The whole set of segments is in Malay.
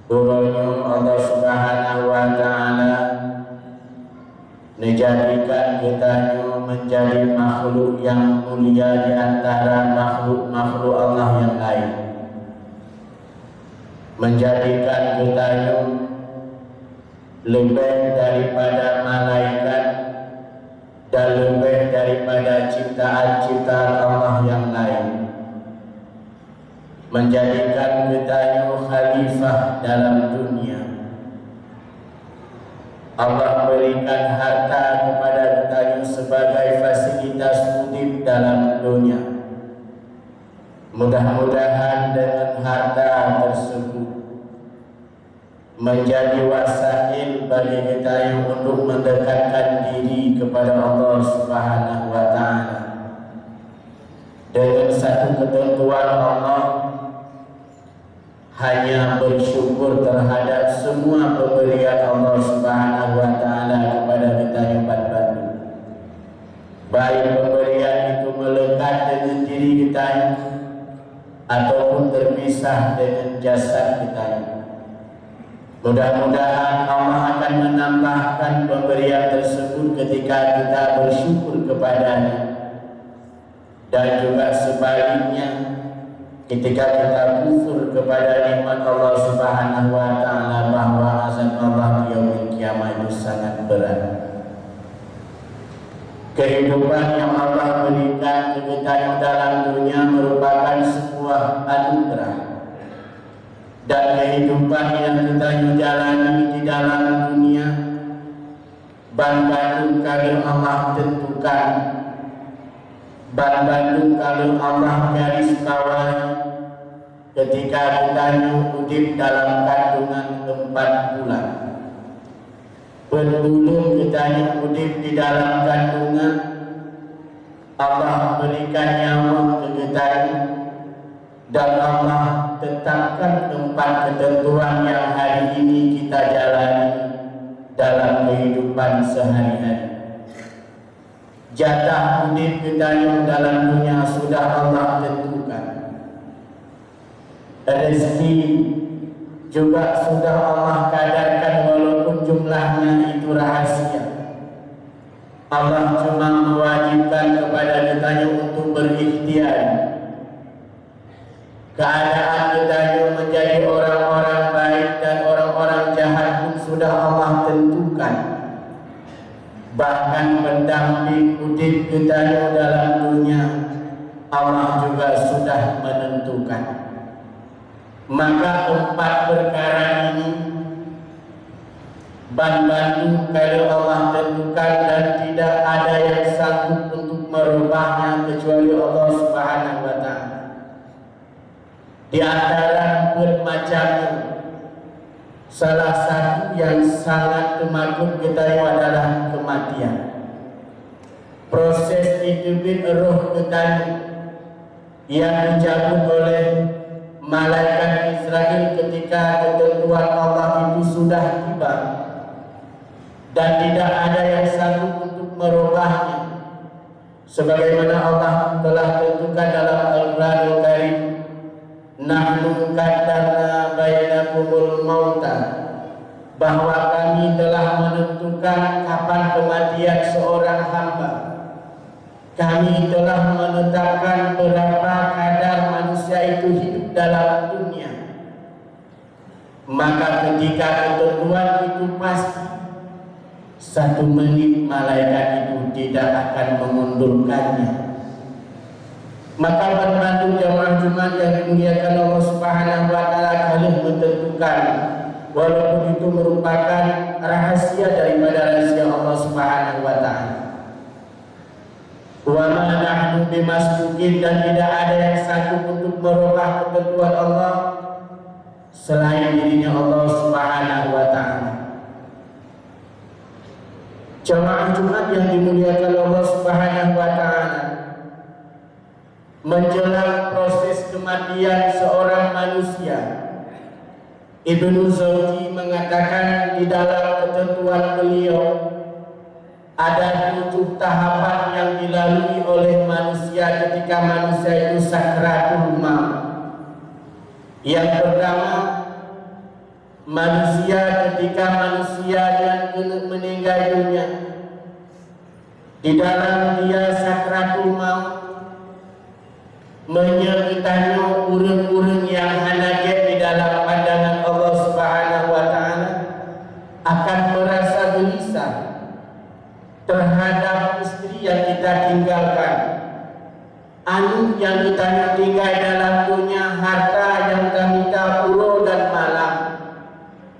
Kurunyu Allah Subhanahu wa Ta'ala menjadikan kita menjadi makhluk yang mulia di antara makhluk-makhluk Allah yang lain, menjadikan kita lebih daripada malaikat dan lebih daripada ciptaan-ciptaan Allah yang lain, menjadikan kita khalifah dalam dunia. Allah berikan harta kepada kita sebagai fasilitas hidup dalam dunia. Mudah-mudahan dengan harta tersebut menjadi wasail bagi kita untuk mendekatkan diri kepada Allah Subhanahu wa Ta'ala. Dengan satu ketentuan Allah, hanya bersyukur terhadap semua pemberian Allah Subhanahu wa Ta'ala kepada kita yang bantu. Baik pemberian itu melekat dengan diri kita ataupun terpisah dengan jasad kita. Mudah-mudahan Allah akan menambahkan pemberian tersebut ketika kita bersyukur kepadanya, dan juga sebaliknya ketika kita kufur kepada nikmat Allah Subhanahu wa Ta'ala, bahwa azab Allah di yaumil kiamat itu sangat berat. Kehidupan yang Allah berikan ke kita dalam dunia merupakan sebuah anugerah, dan kehidupan yang kita jalani di dalam dunia bandung kalau Allah tentukan, bandung kalau Allah garis bawahi ketika kita hidup dalam kandungan 4 bulan. Pendulum kita hidup di dalam kandungan, Allah berikan nyawa ke kita, dan Allah tetapkan 4 ketentuan yang hari ini kita jalani dalam kehidupan sehari-hari. Jatah hidup kita yang dalam dunia sudah Allah tentukan. Rezeki juga sudah Allah kadarkan, walaupun jumlahnya itu rahasia. Allah cuma mewajibkan kepada kita untuk berikhtiar. Keadaan kita menjadi orang-orang baik dan orang-orang jahat pun sudah Allah tentukan. Bahkan pendamping hidup kita dalam dunia Allah juga sudah menentukan. Maka 4 perkara ini bandung kalau Allah tentukan, dan tidak ada yang sanggup untuk merubahnya kecuali Allah Subhanahu wa Ta'ala. Di antara bermacamnya, salah satu yang sangat kemakut kita adalah kematian. Proses hidup roh kita yang dicabut oleh malaikat Israel ketika ketentuan Allah itu sudah tiba, dan tidak ada yang sanggup untuk merubahnya, sebagaimana Allah telah tentukan dalam Al-Quranul Karim, nahnu qaddarna bainakumul mauta, bahwa kami telah menentukan kapan kematian seorang hamba. Kami telah menetapkan berapa kadar manusia itu hidup dalam dunia. Maka ketika ketentuan itu pasti, 1 menit malaikat itu tidak akan mengundurkannya. Maka berbantu jamaah Jumat yang dimuliakan Allah Subhanahu wa Ta'ala, kalian menentukan, walaupun itu merupakan rahasia daripada rahasia Allah Subhanahu wa Ta'ala. Wa ma nahnu bimasbuqin, dan tidak ada yang sanggup untuk merubah ketentuan Allah selain dirinya Allah Subhanahu wa Ta'ala. Jamaah Jumat yang dimuliakan Allah Subhanahu wa Ta'ala, menjelang proses kematian seorang manusia, Ibnu Zawji mengatakan di dalam ketentuan beliau ada 7 tahapan yang dilalui oleh manusia ketika manusia itu sakratul maut. Yang pertama, manusia ketika manusia yang meninggal dunia, di dalam dia sakratul maut, menyertai urang-urang yang hanaget di dalam pandangan Allah Subhanahu wa taala akan merasa gelisah terhadap istri yang kita tinggalkan, anu yang kita tinggal dalam dunia, harta yang kami puro dan malam,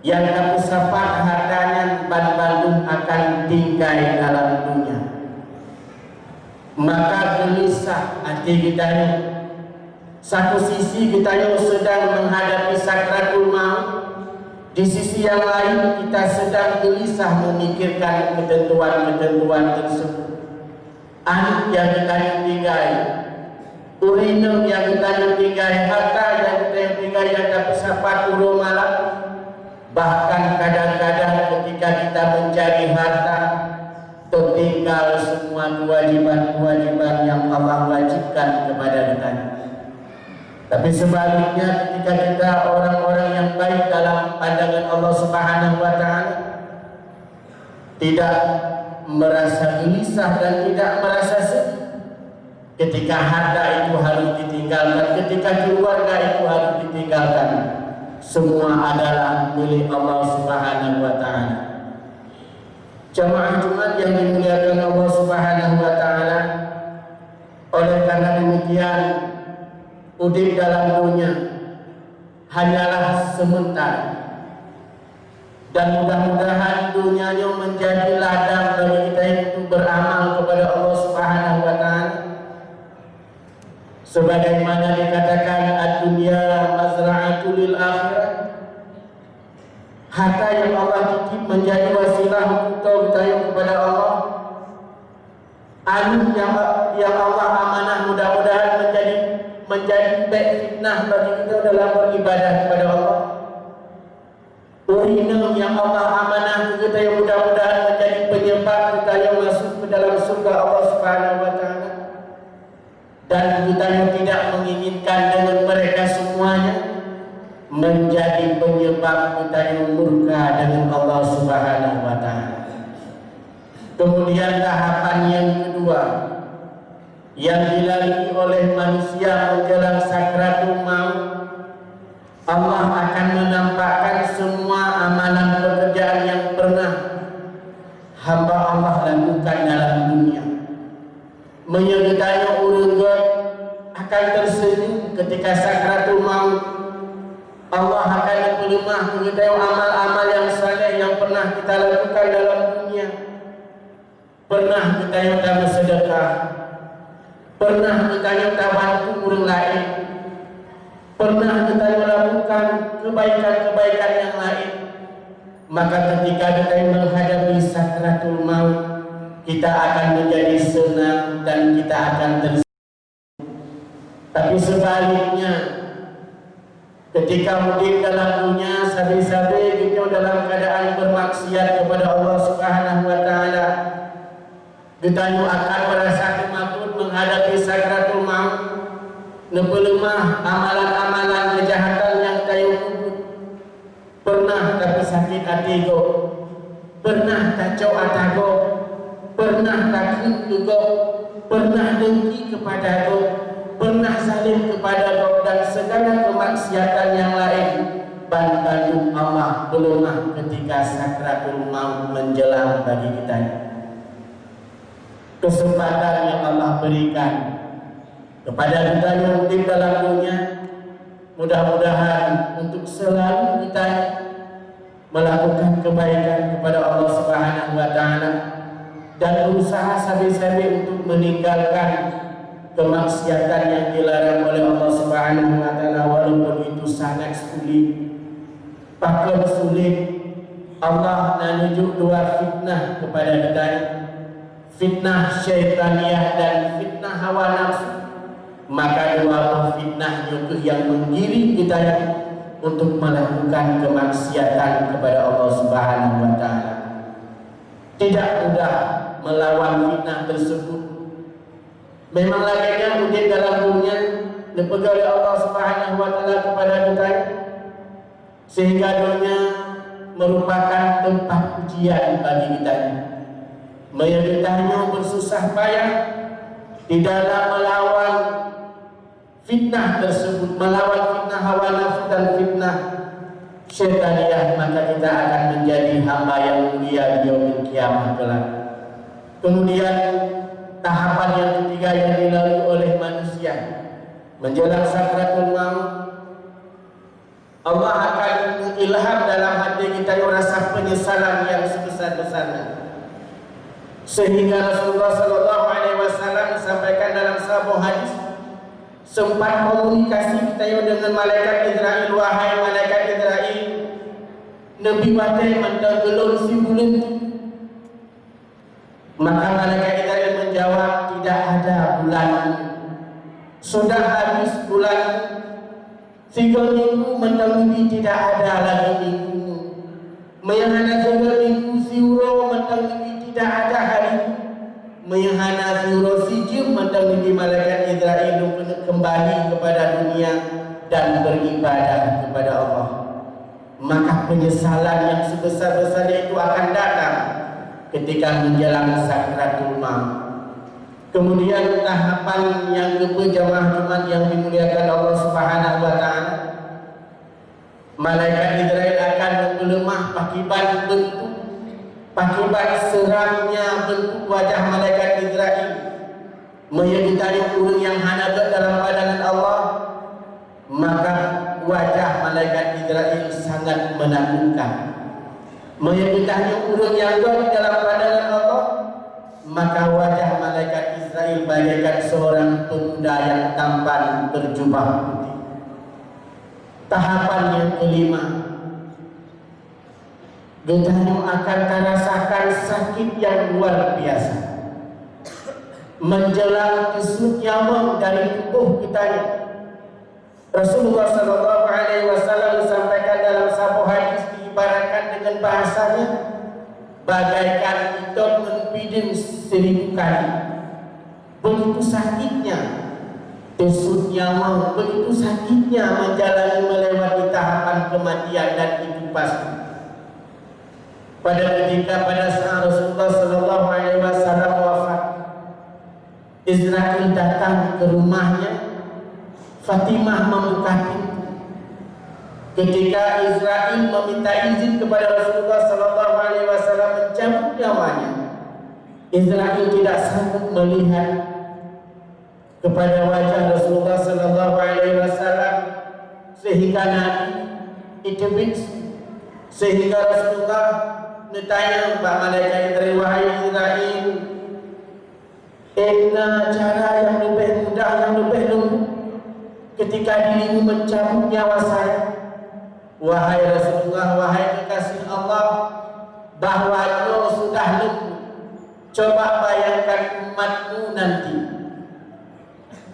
yang kami sapat hartanya Bandung akan tinggal dalam dunia. Maka gelisah hati kita ini. Satu sisi kita sedang menghadapi sakratul maut, di sisi yang lain kita sedang gelisah memikirkan ketentuan-ketentuan tersebut. Anak yang kita tinggal, urinem yang kita tinggal, harta yang kita tinggal, yang dapat sapat uro malam. Bahkan kadang-kadang ketika kita mencari harta, tertinggal semua kewajiban-kewajiban yang Allah wajibkan kepada kita. Tapi sebaliknya ketika kita orang-orang yang baik dalam pandangan Allah Subhanahu wa taala, tidak merasa gelisah dan tidak merasa sedih ketika harta itu harus ditinggalkan, ketika keluarga itu harus ditinggalkan. Semua adalah milik Allah Subhanahu wa taala. Jamaah Jumat yang dimuliakan Allah Subhanahu wa taala, oleh karena demikian udip dalam dunia hanyalah sementara, dan mudah-mudahan dunianya menjadi ladang bagi kita untuk beramal kepada Allah Subhanahu wa taala. Sebagaimana dikatakan ad-dunya mazra'atul lil akhirah, harta yang Allah titip menjadi wasilah untuk kita kepada Allah. Anu yang Allah amanah mudah-mudahan menjadi baik fitnah bagi kita dalam beribadah kepada Allah. Urinam yang Allah amanah kita yang mudah-mudahan menjadi penyebab kita yang masuk ke dalam surga Allah Subhanahu wa taala. Dan kita yang tidak menginginkan dengan mereka semuanya menjadi penyebab kita yang murka dengan Allah Subhanahu wa taala. Kemudian tahapan yang kedua yang dilalui oleh manusia menjelang sakratul maut, Allah akan menampakkan semua amalan pekerjaan yang pernah hamba Allah lakukan dalam dunia. Menyertai urang akan tersenyum ketika sakratul maut. Allah akan menerima kita amal-amal yang saleh yang pernah kita lakukan dalam dunia. Pernah kita yang bersedekah, pernah kita yang bantu orang lain, pernah kita melakukan kebaikan-kebaikan yang lain. Maka ketika kita menghadapi sakratul maut, kita akan menjadi senang dan kita akan tersenyum. Tapi sebaliknya, ketika mungkin dalam dunia sabi-sabi kita dalam keadaan bermaksiat kepada Allah Subhanahu wa taala, kita akan merasa kemakmur menghadapi sakratul maut. Nepelemah amalan-amalan kejahatan yang kayu kubut. Pernah tak sakit hati go, pernah kacau atago, pernah takut go, pernah dengki kepada go, pernah zalim kepada go, dan segala kemaksiatan yang lain. Bandung Allah belum ketika sakratul maut menjelang bagi kita. Kesempatan yang Allah berikan kepada kita yang hidup dalam dunia, mudah-mudahan untuk selalu kita melakukan kebaikan kepada Allah Subhanahu wa taala dan berusaha sabi-sabi untuk meninggalkan kemaksiatan yang dilarang oleh Allah Subhanahu wa taala, walaupun itu sangat sulit. Pakai sulit, Allah menunjuk dua fitnah kepada kita, fitnah syaitaniyah dan fitnah hawa nafsu. Maka dua fitnah itu yang menggiring kita untuk melakukan kemaksiatan kepada Allah Subhanahu wa taala. Tidak mudah melawan fitnah tersebut. Memang laganya mungkin dalam dunia dipegang oleh Allah Subhanahu wa taala kepada kita. sehingga dunia merupakan tempat ujian bagi kita. Mayoritasnya bersusah payah di dalam melawan fitnah tersebut, melawan fitnah hawa nafsu dan fitnah syaitaniyah, maka kita akan menjadi hamba yang mulia di yaumil kiamah kelak. Kemudian tahapan yang ketiga yang dilalui oleh manusia menjelang sakratul maut, Allah akan mengilham dalam hati kita rasa penyesalan yang sebesar-besarnya, sehingga Rasulullah Sallallahu Alaihi Wasallam sampaikan dalam sebuah hadis, sempat komunikasi kita dengan malaikat Israel, wahai malaikat Israel, Nabi Watai mendelun si bulan. Maka malaikat Israel menjawab, tidak ada bulan, sudah habis bulan. 3 minggu mendengi tidak ada lagi minggu. Mayahana 3 minggu siuro mendengi tidak ada hari. Mayahana siuro sijim mendengi malaikat Israel kembali kepada dunia dan beribadah kepada Allah. Maka penyesalan yang sebesar-besarnya itu akan datang ketika menjelang sakratul maut. Kemudian tahapan yang kedua jamaah Jumat yang dimuliakan Allah Subhanahu wa taala, malaikat Israel akan melemah pakiban seramnya bentuk wajah malaikat Israel. Menjadi orang yang hana dalam pandangan Allah, maka wajah malaikat Israel sangat menakutkan. Menjadi orang yang di dalam pandangan Allah, maka wajah malaikat Israel bagaikan seorang pemuda yang tampan berjubah putih. Tahapan yang kelima, kita akan merasakan sakit yang luar biasa menjelang kesut nyawa dari tubuh kita. Rasulullah Sallallahu Alaihi Wasallam sampaikan dalam sebuah hadis, diibaratkan dengan bahasanya bagaikan kita menpidin 1000 kali. Begitu sakitnya kesut nyawa, begitu sakitnya menjalani melewati tahapan kematian, dan itu pasti. Pada saat Rasulullah Sallallahu Alaihi Wasallam wafat, Israel datang ke rumahnya. Fatimah membuka pintu. Ketika Israel meminta izin kepada Rasulullah Sallallahu Alaihi Wasallam mencabut nyawanya, Israel tidak sanggup melihat kepada wajah Rasulullah Sallallahu Alaihi Wasallam, sehingga Nabi itu sehingga Rasulullah bertanya kepada malaikat Israel, wahai Israel, cara yang lebih mudah, yang lebih lembut ketika dirimu mencabut nyawa saya. Wahai Rasulullah, wahai kekasih Allah, bahwa kau sudah lembut. Coba bayangkan umatmu nanti,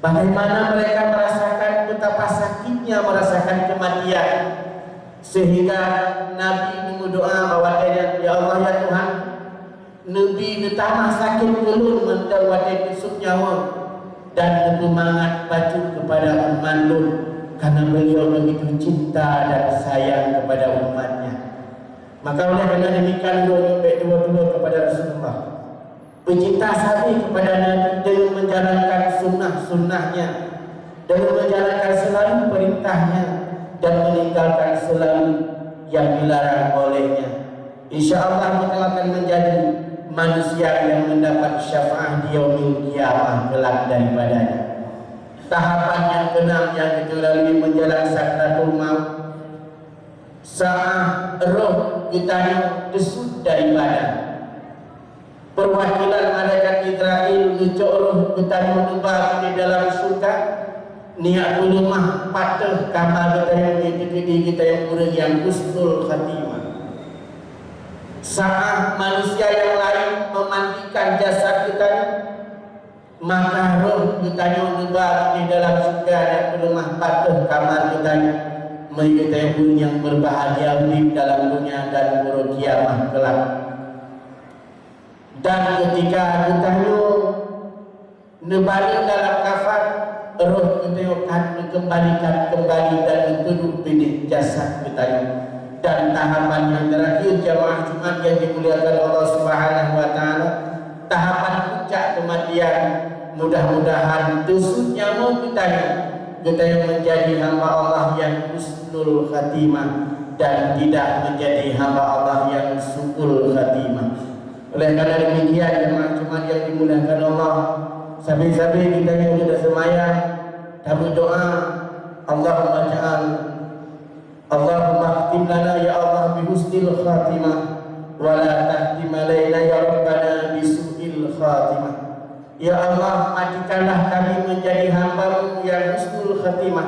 bagaimana mereka merasakan betapa sakitnya merasakan kematian, sehingga Nabi berdoa bahwa ya Allah ya Tuhan, Nabi betapa sakit gelur mendawati kusuk nyawa dan bersemangat baju kepada umat Lut, karena beliau begitu cinta dan sayang kepada umatnya. Maka oleh karena demikian dua-dua kepada Rasulullah, bercinta sabi kepada Nabi dengan menjalankan sunnah-sunnahnya, dengan menjalankan selalu perintahnya, dan meninggalkan selalu yang dilarang olehnya. InsyaAllah kita akan menjadi manusia yang mendapat syafaat di yaumil kiamah kelak daripadanya. Tahapan yang keenam yang dilalui menjelang sakratul maut, saat roh kita desut dari badan, perwakilan malaikat Israel ngecok roh kita menubah di dalam surga. Niat lemah patah kamar kita yang kita yang orang yang husnul khatimah. Saat manusia yang lain memandikan jasad kita, maka roh kita yang menyebar di dalam surga dan lemah patah kamar kita, kita yang berbahagia di dalam dunia dan hari kiamat kelak. Dan ketika kita nebalik dalam kafan, roh kita akan dikembalikan kembali dan dituduh bidik jasad kita. Dan tahapan yang terakhir jamaah Jumat yang dimuliakan Allah Subhanahu wa taala, tahapan puncak kematian. Mudah-mudahan tusuknya mau kita yang menjadi hamba Allah yang husnul khatimah dan tidak menjadi hamba Allah yang su'ul khatimah. Oleh karena demikian jemaah Jumat yang dimuliakan Allah, sabi-sabi kita yang sudah sembahyang kami doa, Allahumma khtim lana ya Allah bi husnil khatimah wa la tahtim alaina ya Rabbana bi su'il khatimah. Ya Allah, matikanlah kami menjadi hamba-Mu yang husnul khatimah,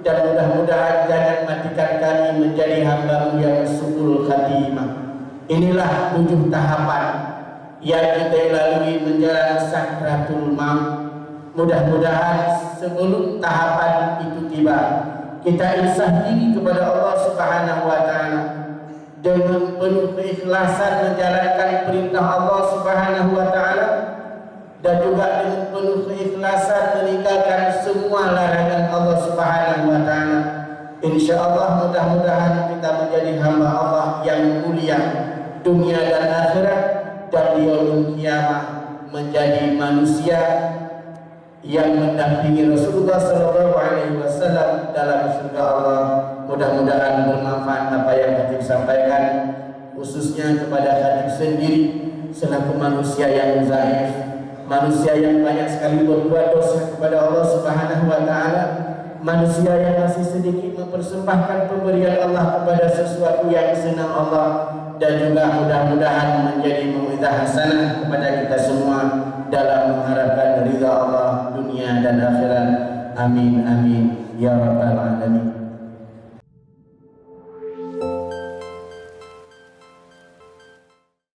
dan mudah-mudahan jangan matikan kami menjadi hamba-Mu yang su'ul khatimah. Inilah 7 tahapan yang kita lalui menjelang sakratul maut. Mudah-mudahan sebelum tahapan itu tiba, kita insah diri kepada Allah Subhanahu wa taala dengan penuh keikhlasan menjalankan perintah Allah Subhanahu wa taala, dan juga dengan penuh keikhlasan meninggalkan semua larangan Allah Subhanahu wa taala. Insyaallah mudah-mudahan kita menjadi hamba Allah yang mulia dunia dan akhirat, dan di yaumul kiamah menjadi manusia yang mendampingi Rasulullah sallallahu alaihi wasallam dalam surga Allah. Mudah-mudahan bermanfaat apa yang Khatib sampaikan, khususnya kepada Khatib sendiri selaku manusia yang zaif, manusia yang banyak sekali berbuat dosa kepada Allah Subhanahu wa taala, manusia yang masih sedikit mempersembahkan pemberian Allah kepada sesuatu yang senang Allah, dan juga mudah-mudahan menjadi mau'izah hasanah kepada kita semua dalam mengharapkan ridha Allah dunia dan akhirat. Amin amin ya rabbal